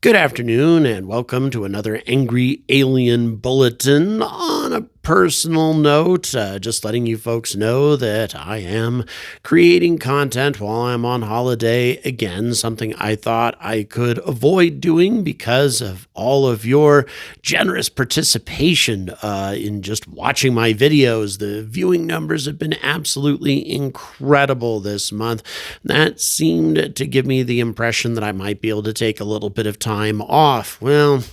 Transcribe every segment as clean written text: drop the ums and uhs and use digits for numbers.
Good afternoon, and welcome to another Angry Alien Bulletin. On a personal note, just letting you folks know that I am creating content while I'm on holiday again, something I thought I could avoid doing because of all of your generous participation in just watching my videos. The viewing numbers have been absolutely incredible this month. That seemed to give me the impression that I might be able to take a little bit of time off. Well,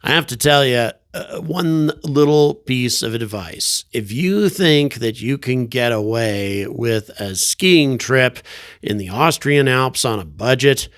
I have to tell you, one little piece of advice. If you think that you can get away with a skiing trip in the Austrian Alps on a budget,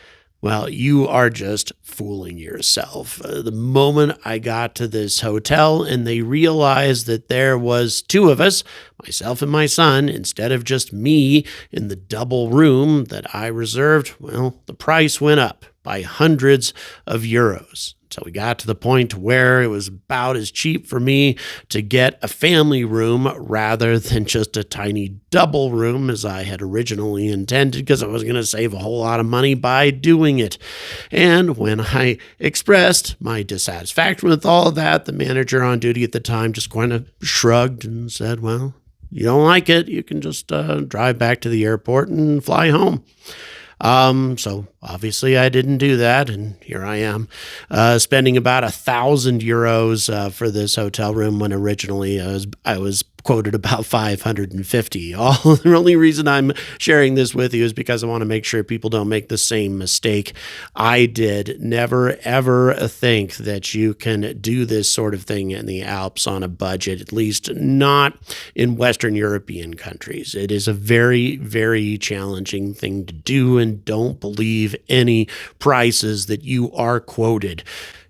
well, you are just fooling yourself. The moment I got to this hotel and they realized that there was two of us, myself and my son, instead of just me in the double room that I reserved, well, the price went up by hundreds of euros. So we got to the point where it was about as cheap for me to get a family room rather than just a tiny double room as I had originally intended, because I was going to save a whole lot of money by doing it. And when I expressed my dissatisfaction with all of that, the manager on duty at the time just kind of shrugged and said, well, you don't like it, you can just drive back to the airport and fly home. So obviously I didn't do that, and here I am, spending about 1,000 euros for this hotel room when originally I was quoted about 550. The only reason I'm sharing this with you is because I want to make sure people don't make the same mistake I did. Never, ever think that you can do this sort of thing in the Alps on a budget, at least not in Western European countries. It is a very, very challenging thing to do, and don't believe any prices that you are quoted.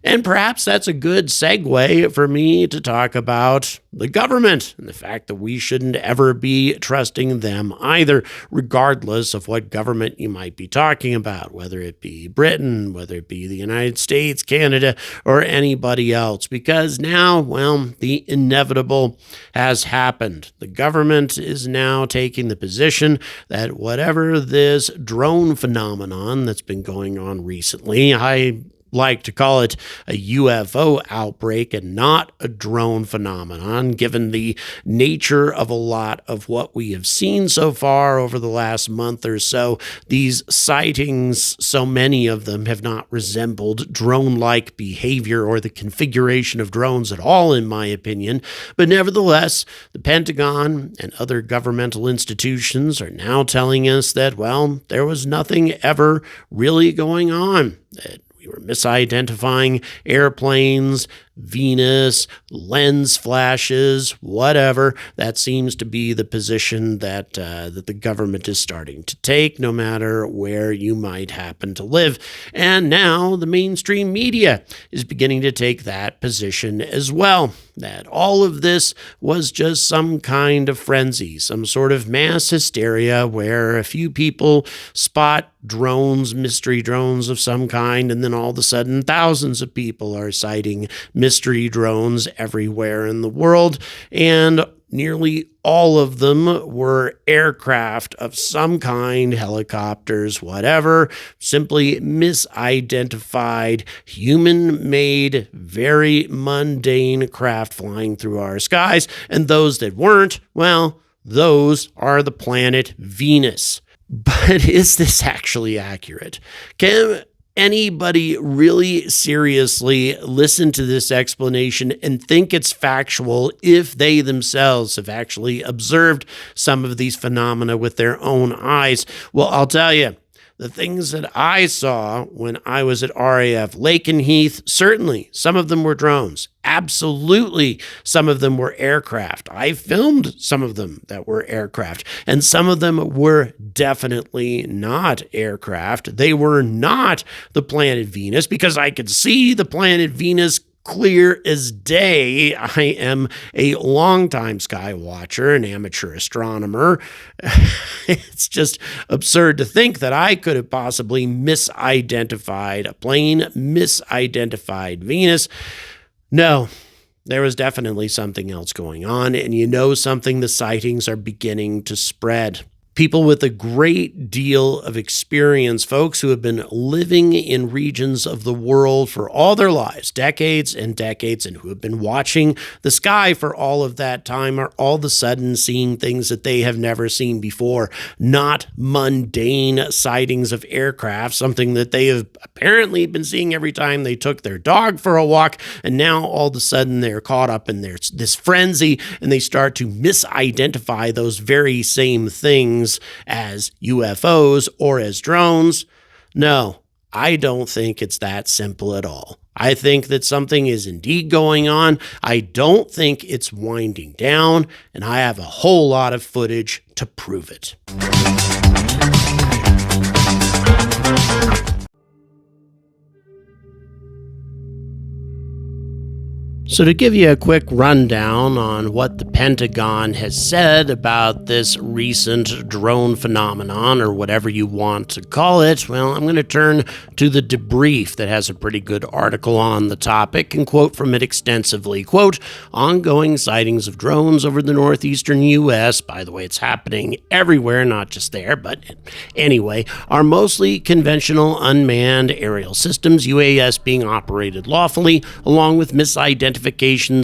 And perhaps that's a good segue for me to talk about the government and the fact that we shouldn't ever be trusting them either, regardless of what government you might be talking about, whether it be Britain, whether it be the United States, Canada, or anybody else. Because now, well, the inevitable has happened. The government is now taking the position that whatever this drone phenomenon that's been going on recently, I like to call it a UFO outbreak and not a drone phenomenon, given the nature of a lot of what we have seen so far over the last month or so. These sightings, so many of them, have not resembled drone-like behavior or the configuration of drones at all, in my opinion. But nevertheless, the Pentagon and other governmental institutions are now telling us that, well, there was nothing ever really going on, that we were misidentifying airplanes, Venus, lens flashes, whatever. That seems to be the position that the government is starting to take, no matter where you might happen to live. And now the mainstream media is beginning to take that position as well, that all of this was just some kind of frenzy, some sort of mass hysteria where a few people spot drones, mystery drones of some kind, and then all of a sudden thousands of people are sighting mystery drones everywhere in the world, and nearly all of them were aircraft of some kind, helicopters, whatever, simply misidentified, human-made, very mundane craft flying through our skies, and those that weren't, well, those are the planet Venus. But is this actually accurate? Can anybody really seriously listen to this explanation and think it's factual if they themselves have actually observed some of these phenomena with their own eyes? Well, I'll tell you, the things that I saw when I was at RAF Lakenheath, certainly some of them were drones. Absolutely, some of them were aircraft. I filmed some of them that were aircraft, and some of them were definitely not aircraft. They were not the planet Venus, because I could see the planet Venus clear as day. I am a longtime sky watcher, an amateur astronomer. It's just absurd to think that I could have possibly misidentified a plane, misidentified Venus. No, there was definitely something else going on, and you know something, the sightings are beginning to spread. People with a great deal of experience, folks who have been living in regions of the world for all their lives, decades and decades, and who have been watching the sky for all of that time, are all of a sudden seeing things that they have never seen before. Not mundane sightings of aircraft, something that they have apparently been seeing every time they took their dog for a walk, and now all of a sudden they're caught up in this frenzy, and they start to misidentify those very same things as UFOs or as drones. No, I don't think it's that simple at all. I think that something is indeed going on. I don't think it's winding down, and I have a whole lot of footage to prove it. So to give you a quick rundown on what the Pentagon has said about this recent drone phenomenon, or whatever you want to call it, well, I'm going to turn to the debrief that has a pretty good article on the topic and quote from it extensively. Quote, ongoing sightings of drones over the northeastern U.S., by the way, it's happening everywhere, not just there, but anyway, are mostly conventional unmanned aerial systems, UAS being operated lawfully, along with misidentifications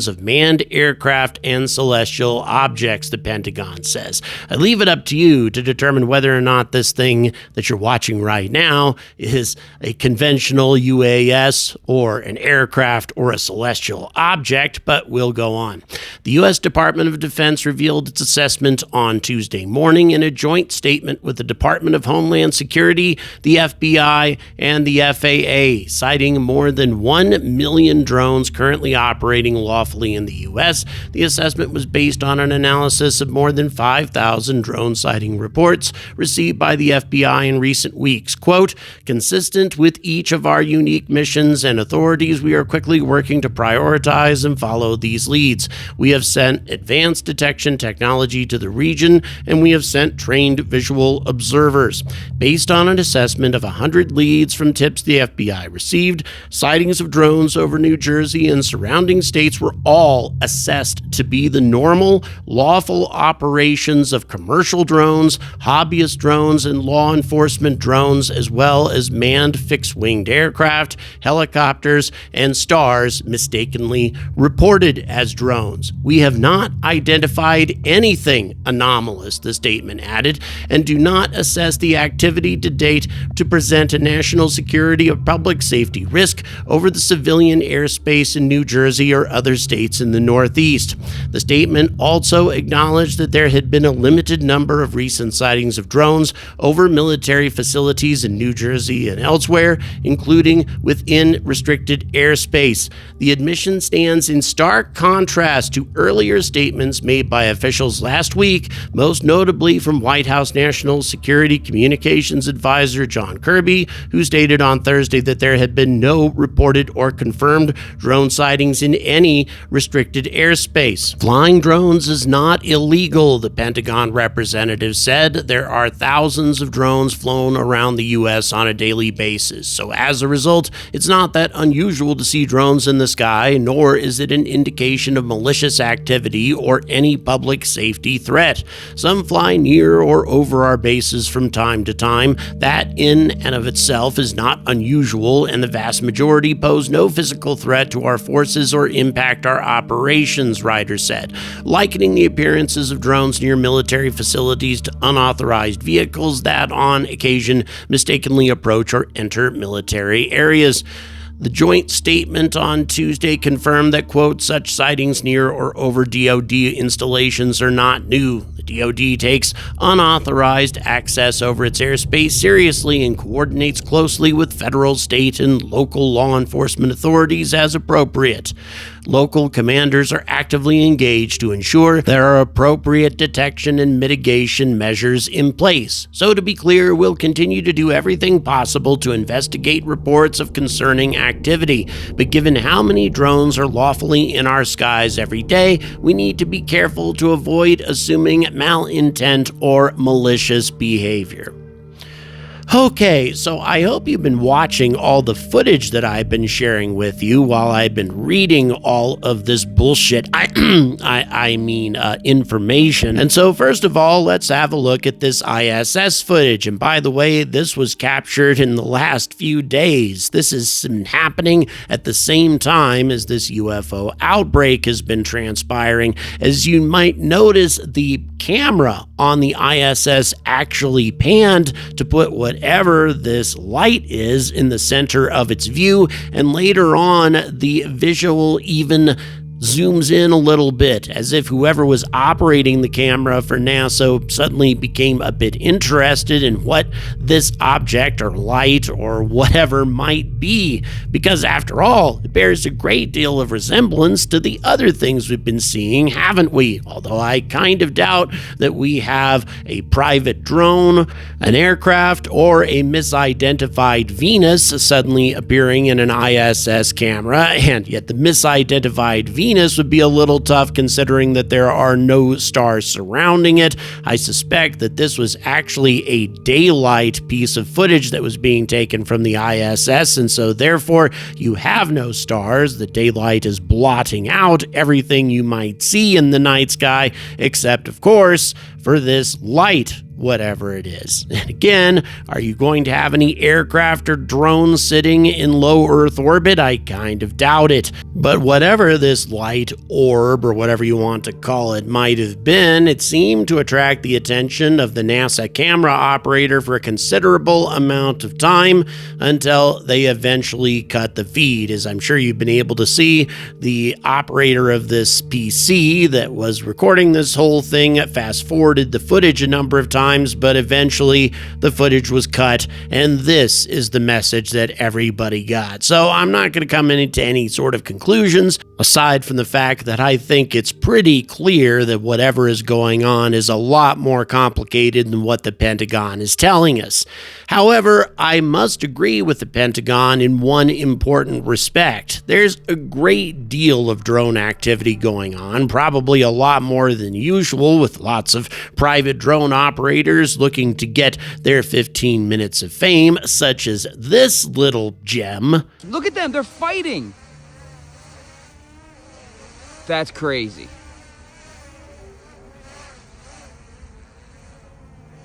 of manned aircraft and celestial objects, the Pentagon says. I leave it up to you to determine whether or not this thing that you're watching right now is a conventional UAS or an aircraft or a celestial object, but we'll go on. The U.S. Department of Defense revealed its assessment on Tuesday morning in a joint statement with the Department of Homeland Security, the FBI, and the FAA, citing more than 1 million drones currently operating lawfully in the U.S. The assessment was based on an analysis of more than 5,000 drone sighting reports received by the FBI in recent weeks. Quote, consistent with each of our unique missions and authorities, we are quickly working to prioritize and follow these leads. We have sent advanced detection technology to the region, and we have sent trained visual observers. Based on an assessment of 100 leads from tips the FBI received, sightings of drones over New Jersey and surrounding states were all assessed to be the normal, lawful operations of commercial drones, hobbyist drones, and law enforcement drones, as well as manned fixed-winged aircraft, helicopters, and stars mistakenly reported as drones. We have not identified anything anomalous, the statement added, and do not assess the activity to date to present a national security or public safety risk over the civilian airspace in New Jersey or other states in the Northeast. The statement also acknowledged that there had been a limited number of recent sightings of drones over military facilities in New Jersey and elsewhere, including within restricted airspace. The admission stands in stark contrast to earlier statements made by officials last week, most notably from White House National Security Communications Advisor John Kirby, who stated on Thursday that there had been no reported or confirmed drone sightings in any restricted airspace. Flying drones is not illegal, the Pentagon representative said. There are thousands of drones flown around the U.S. on a daily basis, so as a result, it's not that unusual to see drones in the sky, nor is it an indication of malicious activity or any public safety threat. Some fly near or over our bases from time to time. That in and of itself is not unusual, and the vast majority pose no physical threat to our forces or impact our operations, Ryder said, likening the appearances of drones near military facilities to unauthorized vehicles that, on occasion, mistakenly approach or enter military areas. The joint statement on Tuesday confirmed that, quote, such sightings near or over DoD installations are not new. The DoD takes unauthorized access over its airspace seriously and coordinates closely with federal, state, and local law enforcement authorities as appropriate. Local commanders are actively engaged to ensure there are appropriate detection and mitigation measures in place. So to be clear, we'll continue to do everything possible to investigate reports of concerning activity. But given how many drones are lawfully in our skies every day, we need to be careful to avoid assuming malintent or malicious behavior. Okay, so I hope you've been watching all the footage that I've been sharing with you while I've been reading all of this bullshit. I mean information. And so first of all, let's have a look at this ISS footage. And by the way, this was captured in the last few days. This has been happening at the same time as this UFO outbreak has been transpiring. As you might notice, the camera on the ISS actually panned to put whatever this light is in the center of its view, and later on the visual even zooms in a little bit, as if whoever was operating the camera for NASA suddenly became a bit interested in what this object or light or whatever might be, because after all, it bears a great deal of resemblance to the other things we've been seeing, haven't we? Although I kind of doubt that we have a private drone, an aircraft, or a misidentified Venus suddenly appearing in an ISS camera, and yet the misidentified Venus would be a little tough considering that there are no stars surrounding it. I suspect that this was actually a daylight piece of footage that was being taken from the ISS, and so therefore you have no stars. The daylight is blotting out everything you might see in the night sky, except, of course, for this light, whatever it is. And again, are you going to have any aircraft or drones sitting in low Earth orbit? I kind of doubt it. But whatever this light orb, or whatever you want to call it, might have been, it seemed to attract the attention of the NASA camera operator for a considerable amount of time until they eventually cut the feed. As I'm sure you've been able to see, the operator of this PC that was recording this whole thing fast-forwarded the footage a number of times, but eventually the footage was cut, and this is the message that everybody got. So I'm not going to come into any sort of conclusions, aside from the fact that I think it's pretty clear that whatever is going on is a lot more complicated than what the Pentagon is telling us. However, I must agree with the Pentagon in one important respect. There's a great deal of drone activity going on, probably a lot more than usual, with lots of private drone operators looking to get their 15 minutes of fame, such as this little gem. Look at them, they're fighting. That's crazy.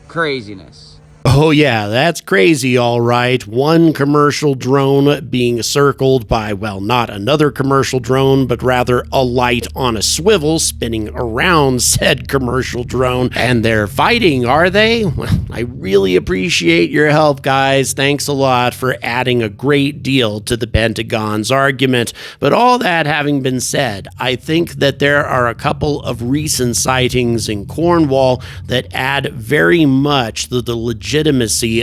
Craziness. Oh yeah, that's crazy, all right. One commercial drone being circled by, well, not another commercial drone, but rather a light on a swivel spinning around said commercial drone. And they're fighting, are they? Well, I really appreciate your help, guys. Thanks a lot for adding a great deal to the Pentagon's argument. But all that having been said, I think that there are a couple of recent sightings in Cornwall that add very much to the legitimacy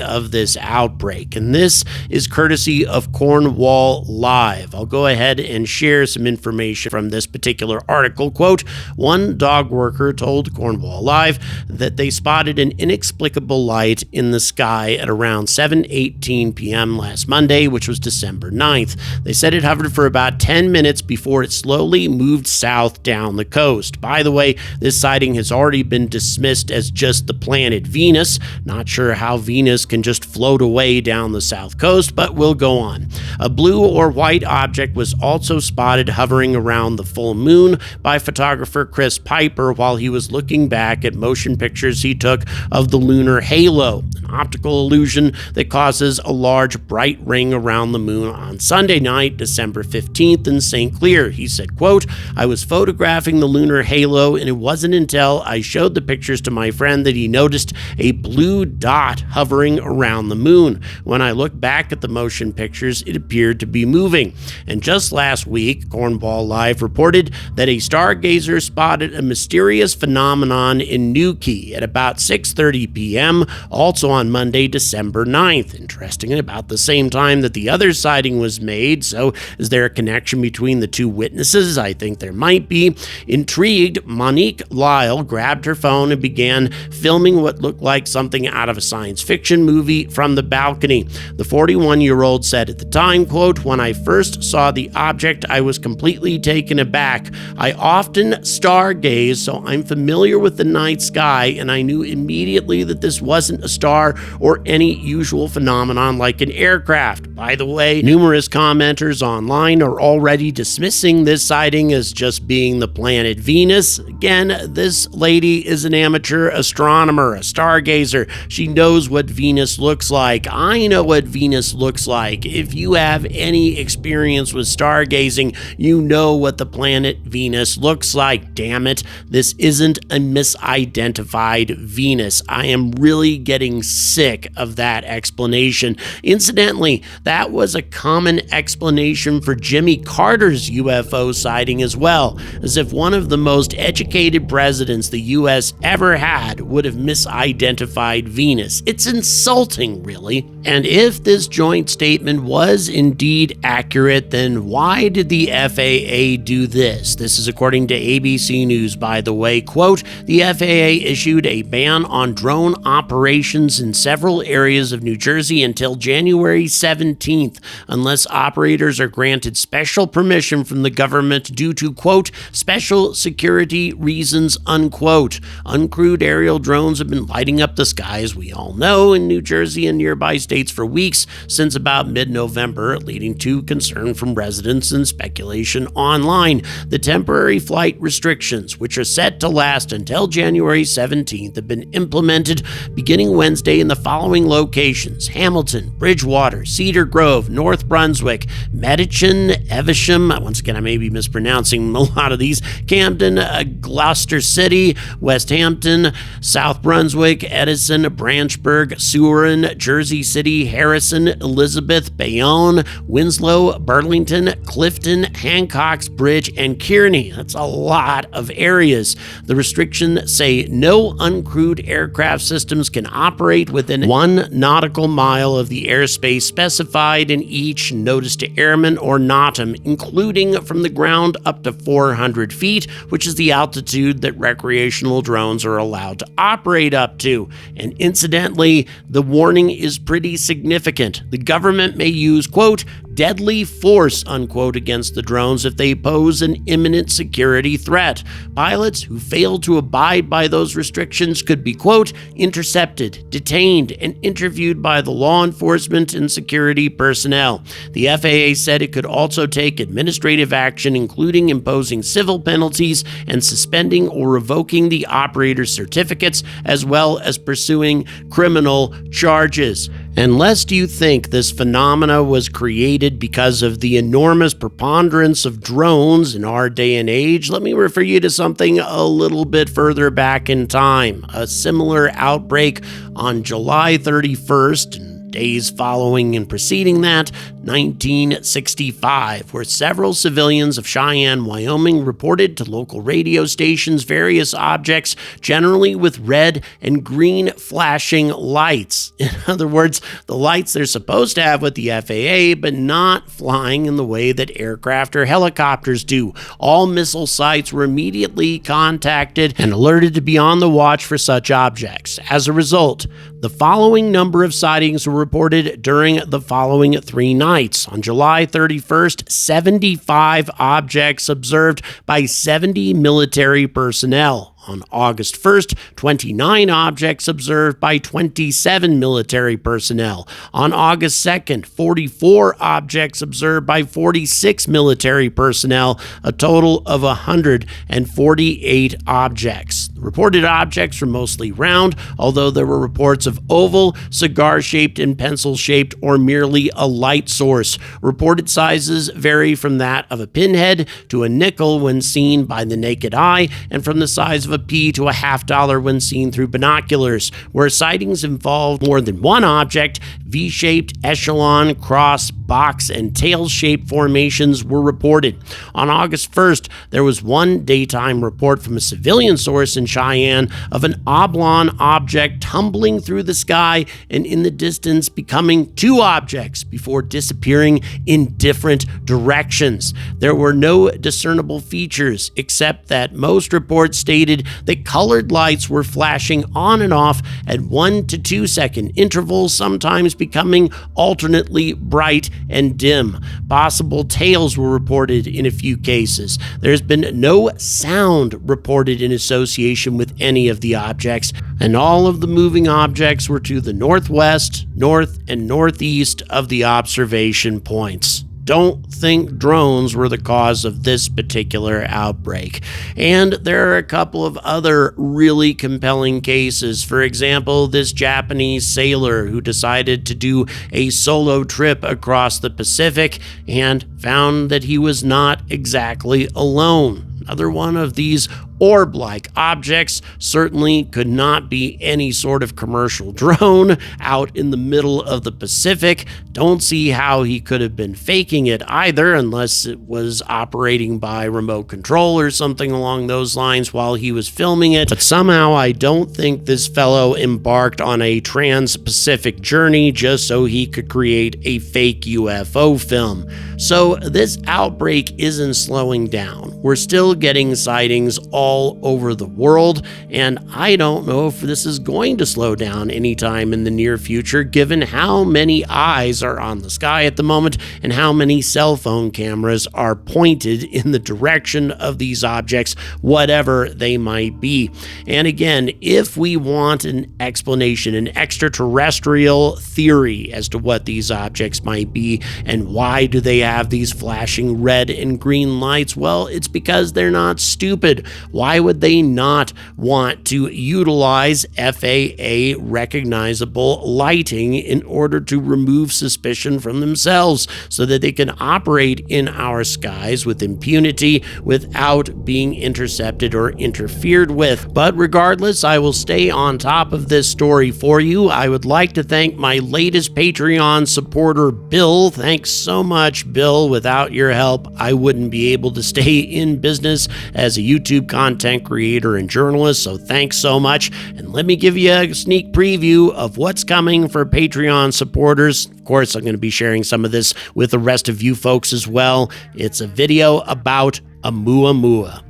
of this outbreak, and this is courtesy of Cornwall Live. I'll go ahead and share some information from this particular article. Quote, one dog worker told Cornwall Live that they spotted an inexplicable light in the sky at around 7:18 p.m. last Monday, which was December 9th. They said it hovered for about 10 minutes before it slowly moved south down the coast. By the way, this sighting has already been dismissed as just the planet Venus. Not sure how Venus can just float away down the south coast, but we'll go on. A blue or white object was also spotted hovering around the full moon by photographer Chris Piper while he was looking back at motion pictures he took of the lunar halo, an optical illusion that causes a large bright ring around the moon on Sunday night, December 15th in St. Clair. He said, quote, I was photographing the lunar halo, and it wasn't until I showed the pictures to my friend that he noticed a blue dot hovering around the moon. When I looked back at the motion pictures, it appeared to be moving. And just last week, Cornwall Live reported that a stargazer spotted a mysterious phenomenon in Newquay at about 6:30 p.m., also on Monday, December 9th. Interesting, about the same time that the other sighting was made. So is there a connection between the two witnesses? I think there might be. Intrigued, Monique Lyle grabbed her phone and began filming what looked like something out of a science science fiction movie from the balcony. The 41-year-old said at the time, quote, "When I first saw the object, I was completely taken aback. I often stargaze, so I'm familiar with the night sky, and I knew immediately that this wasn't a star or any usual phenomenon like an aircraft." By the way, numerous commenters online are already dismissing this sighting as just being the planet Venus. Again, this lady is an amateur astronomer, a stargazer. She knows what Venus looks like. I know what Venus looks like. If you have any experience with stargazing, you know what the planet Venus looks like. Damn it, this isn't a misidentified Venus. I am really getting sick of that explanation. Incidentally, that was a common explanation for Jimmy Carter's UFO sighting as well, as if one of the most educated presidents the U.S. ever had would have misidentified Venus. It's insulting, really. And if this joint statement was indeed accurate, then why did the FAA do this? This is according to ABC News, by the way. Quote, "The FAA issued a ban on drone operations in several areas of New Jersey until January 17th, unless operators are granted special permission from the government due to, quote, special security reasons, unquote. Uncrewed aerial drones have been lighting up the sky, as we all know, in New Jersey and nearby states for weeks since about mid-November, leading to concern from residents and speculation online. The temporary flight restrictions, which are set to last until January 17th, have been implemented beginning Wednesday in the following locations: Hamilton, Bridgewater, Cedar Grove, North Brunswick, Medicine, Evesham, once again I may be mispronouncing a lot of these, Camden, Gloucester City, West Hampton, South Brunswick, Edison, Branchburg, Surin, Jersey City, Harrison, Elizabeth, Bayonne, Winslow, Burlington, Clifton, Hancock's Bridge, and Kearney. That's a lot of areas. The restrictions say no uncrewed aircraft systems can operate within 1 nautical mile of the airspace specified in each notice to airmen or NOTAM, including from the ground up to 400 feet, which is the altitude that recreational drones are allowed to operate up to. And incidentally, the warning is pretty significant. The government may use, quote, deadly force, unquote, against the drones if they pose an imminent security threat. Pilots who fail to abide by those restrictions could be, quote, intercepted, detained, and interviewed by the law enforcement and security personnel. The FAA said it could also take administrative action, including imposing civil penalties and suspending or revoking the operator's certificates, as well as pursuing criminal charges. And lest you think this phenomena was created because of the enormous preponderance of drones in our day and age, let me refer you to something a little bit further back in time. A similar outbreak on July 31st and days following and preceding that, 1965, where several civilians of Cheyenne, Wyoming, reported to local radio stations various objects, generally with red and green flashing lights. In other words, the lights they're supposed to have with the FAA, but not flying in the way that aircraft or helicopters do. All missile sites were immediately contacted and alerted to be on the watch for such objects. As a result, the following number of sightings were reported during the following 3 nights. On July 31st, 75 objects observed by 70 military personnel. On August 1st, 29 objects observed by 27 military personnel. On August 2nd, 44 objects observed by 46 military personnel, a total of 148 objects. The reported objects were mostly round, although there were reports of oval, cigar-shaped, and pencil-shaped, or merely a light source. Reported sizes vary from that of a pinhead to a nickel when seen by the naked eye, and from the size of a pea to a $50 when seen through binoculars. Where sightings involved more than one object, V-shaped, echelon, cross, box, and tail-shaped formations were reported. On August 1st, there was one daytime report from a civilian source in Cheyenne of an oblong object tumbling through the sky and in the distance becoming two objects before disappearing in different directions. There were no discernible features except that most reports stated that colored lights were flashing on and off at 1 to 2 second intervals, sometimes becoming alternately bright and dim. Possible tails were reported in a few cases. There's been no sound reported in association with any of the objects, and all of the moving objects were to the northwest, north, and northeast of the observation points. Don't think drones were the cause of this particular outbreak. And there are a couple of other really compelling cases. For example, this Japanese sailor who decided to do a solo trip across the Pacific and found that he was not exactly alone. Another one of these orb-like objects certainly could not be any sort of commercial drone out in the middle of the Pacific. Don't see how he could have been faking it either, unless it was operating by remote control or something along those lines while he was filming it. But somehow I don't think this fellow embarked on a trans-Pacific journey just so he could create a fake UFO film. So this outbreak isn't slowing down. We're still getting sightings all over the world, and I don't know if this is going to slow down anytime in the near future, given how many eyes are on the sky at the moment and how many cell phone cameras are pointed in the direction of these objects, whatever they might be. And again, if we want an explanation, an extraterrestrial theory as to what these objects might be and why do they have these flashing red and green lights, well, it's because they're not stupid. Why would they not want to utilize FAA recognizable lighting in order to remove suspicion from themselves so that they can operate in our skies with impunity without being intercepted or interfered with? But regardless, I will stay on top of this story for you. I would like to thank my latest Patreon supporter, Bill. Thanks so much, Bill. Without your help, I wouldn't be able to stay in business as a YouTube content creator and journalist, so thanks so much. And let me give you a sneak preview of what's coming for Patreon supporters. Of course, I'm going to be sharing some of this with the rest of you folks as well. It's a video about Oumuamua.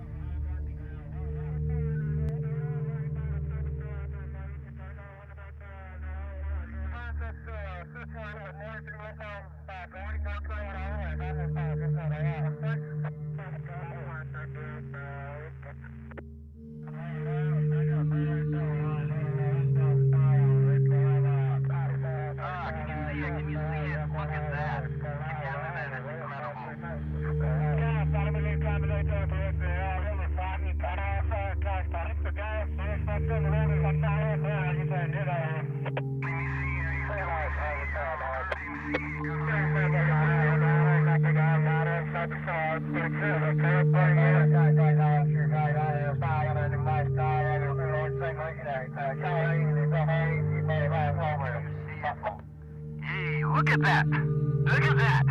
Hey, look at that! Look at that!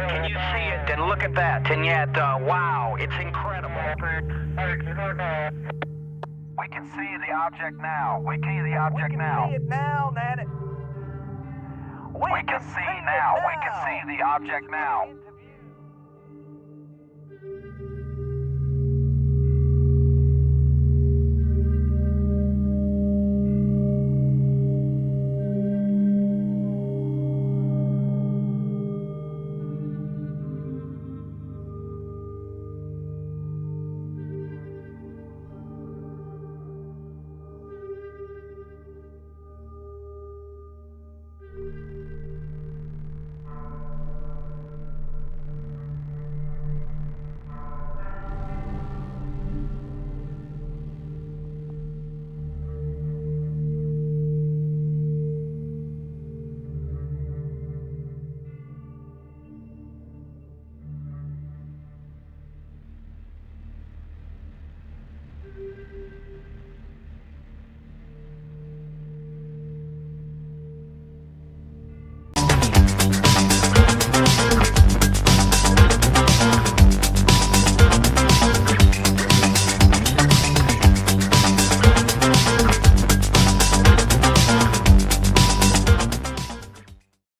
Can you see it? Then look at that. And yet, wow, it's incredible. We can see the object now. We can see the object now. We can see it now, Nanny. We can see now. We can see the object now.